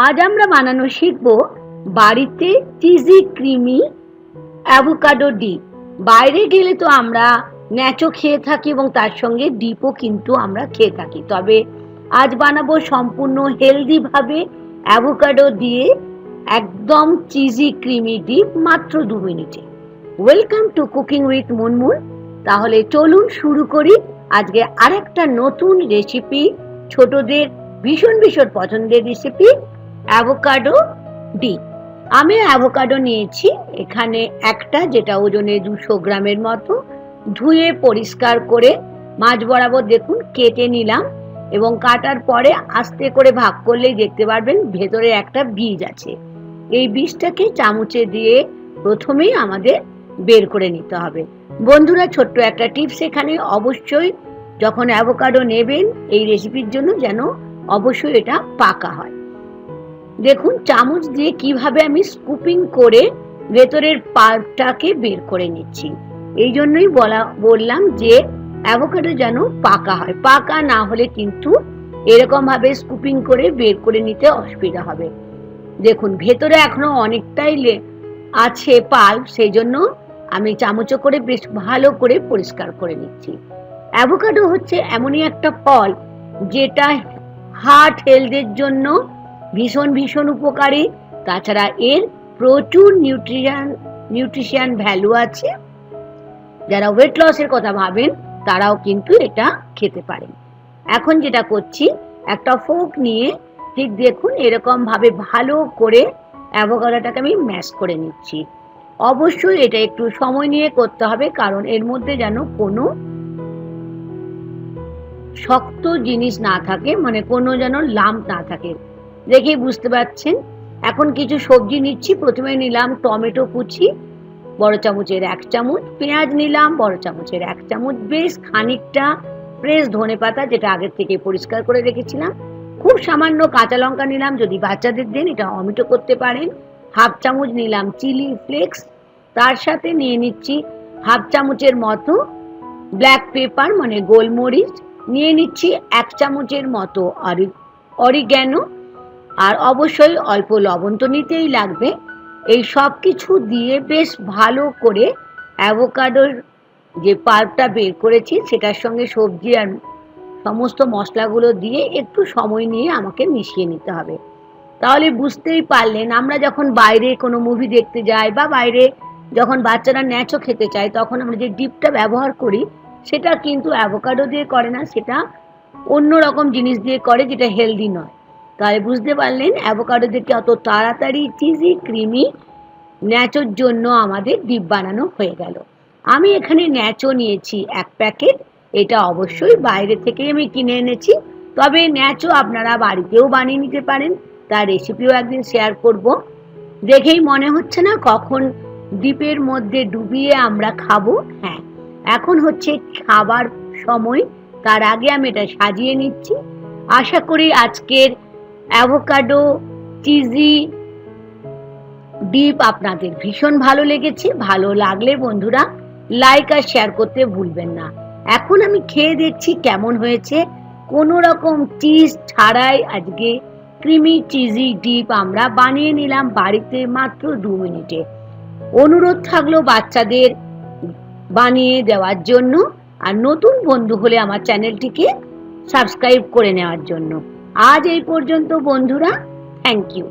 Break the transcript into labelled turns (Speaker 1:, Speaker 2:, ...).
Speaker 1: আজ আমরা বানানো শিখব বাড়িতে চিজি ক্রিমি অ্যাভোকাডো ডিপ। বাইরে গেলে তো আমরা ন্যাচো খেয়ে থাকি এবং তার সঙ্গে ডিপও কিন্তু আমরা খেয়ে থাকি, তবে আজ বানাবো সম্পূর্ণ হেলদি ভাবে অ্যাভোকাডো দিয়ে একদম চিজি ক্রিমি ডিপ মাত্র 2 মিনিটে। Welcome to cooking with Munmun. তাহলে চলুন শুরু করি আজকে আরেকটা নতুন রেসিপি, ছোটদের ভীষণ ভীষণ পছন্দের রেসিপি অ্যাভোকাডো ডিপ। আমি অ্যাভোকাডো নিয়েছি এখানে একটা, যেটা ওজনে 200 গ্রামের মতো। ধুয়ে পরিষ্কার করে মাঝ বরাবর দেখুন কেটে নিলাম, এবং কাটার পরে আস্তে করে ভাগ করলেই দেখতে পারবেন ভেতরে একটা বীজ আছে। এই বীজটাকে চামচে দিয়ে প্রথমেই আমাদের বের করে নিতে হবে। বন্ধুরা, ছোট্ট একটা টিপস এখানে, অবশ্যই যখন অ্যাভোকাডো নেবেন এই রেসিপির জন্য যেন অবশ্যই এটা পাকা হয়। দেখুন চামচ দিয়ে কিভাবে আমি স্কুপিং করে ভেতরের পাল্পটাকে বের করে নিচ্ছি। এই জন্যই বললাম যে অ্যাভোকাডো যেন পাকা হয়, পাকা না হলে কিন্তু এরকম ভাবে স্কুপিং করে বের করে নিতে অসুবিধা হবে। দেখুন ভেতরে এখনো অনেকটাই আছে পাল্প, সেই জন্য আমি চামচে করে বেশ ভালো করে পরিষ্কার করে নিচ্ছি। অ্যাভোকাডো হচ্ছে এমনই একটা ফল যেটা হার্ট হেলথের জন্য ভীষণ ভীষণ উপকারী। তাছাড়া এর প্রচুর নিউট্রিশন ভ্যালু আছে। যারা ওয়েট লসের কথা ভাবেন তারাও কিন্তু এটা খেতে পারেন। এখন যেটা করছি, একটা ফোর্ক নিয়ে ঠিক দেখুন এরকম ভাবে ভালো করে অ্যাভোকাডোটাকে আমি ম্যাশ করে নিচ্ছি। অবশ্যই এটা একটু সময় নিয়ে করতে হবে, কারণ এর মধ্যে যেন কোনো শক্ত জিনিস না থাকে, মানে কোনো যেন লাম্প না থাকে। দেখেই বুঝতে পারছেন। এখন কিছু সবজি নিচ্ছি। প্রথমে নিলাম টমেটো কুচি বড় চামচের 1 চামচ, পেঁয়াজ নিলাম বড় চামচের 1 চামচ, বেশ খানিকটা ফ্রেশ ধনেপাতা যেটা আগের থেকে পরিষ্কার করে রেখেছিলাম, খুব সামান্য কাঁচা লঙ্কা নিলাম, যদি বাচ্চাদের দেন এটা অমিটো করতে পারেন। 1/2 চামচ নিলাম চিলি ফ্লেক্স, তার সাথে নিয়ে নিচ্ছি 1/2 চামচের মতো ব্ল্যাক পেপার মানে গোলমরিচ, নিয়ে নিচ্ছি 1 চামচের মতো অরিগ্যানো, আর অবশ্যই অল্প লবণ তো নিতেই লাগবে। এই সব কিছু দিয়ে বেশ ভালো করে অ্যাভোকাডোর যে পাল্পটা বের করেছি সেটার সঙ্গে সবজি আর সমস্ত মশলাগুলো দিয়ে একটু সময় নিয়ে আমাকে মিশিয়ে নিতে হবে। তাহলে বুঝতেই পারলেন, আমরা যখন বাইরে কোনো মুভি দেখতে যাই বা বাইরে যখন বাচ্চারা ন্যাচো খেতে চায়, তখন আমরা যে ডিপটা ব্যবহার করি সেটা কিন্তু অ্যাভোকাডো দিয়ে করে না, সেটা অন্য রকম জিনিস দিয়ে করে যেটা হেলদি নয়। তাহলে বুঝতে পারলেন অ্যাভোকাডো থেকে অত তাড়াতাড়ি চিজি ক্রিমি ন্যাচোর জন্য আমাদের ডিপ বানানো হয়ে গেল। আমি এখানে ন্যাচো নিয়েছি 1 প্যাকেট, এটা অবশ্যই বাইরে থেকে আমি কিনে এনেছি, তবে ন্যাচো আপনারা বাড়িতেও বানিয়ে নিতে পারেন, তার রেসিপিও একদিন শেয়ার করব। দেখেই মনে হচ্ছে না কখন ডিপের মধ্যে ডুবিয়ে আমরা খাবো? হ্যাঁ, এখন হচ্ছে খাবার সময়। তার আগে আমি এটা সাজিয়ে নিচ্ছি। আশা করি আজকের অ্যাভোকাডো চিজি ডিপ আপনাদের ভীষণ ভালো লেগেছে। ভালো লাগলে বন্ধুরা লাইক আর শেয়ার করতে ভুলবেন না। এখন আমি খেয়ে দেখছি কেমন হয়েছে। কোনো রকম চিজ ছাড়াই আজকে ক্রিমি চিজি ডিপ আমরা বানিয়ে নিলাম বাড়িতে মাত্র 2 মিনিটে। অনুরোধ থাকলো বাচ্চাদের বানিয়ে দেওয়ার জন্য, আর নতুন বন্ধু হলে আমার চ্যানেলটিকে সাবস্ক্রাইব করে নেওয়ার জন্য। আজ এই পর্যন্ত বন্ধুরা, থ্যাংক ইউ।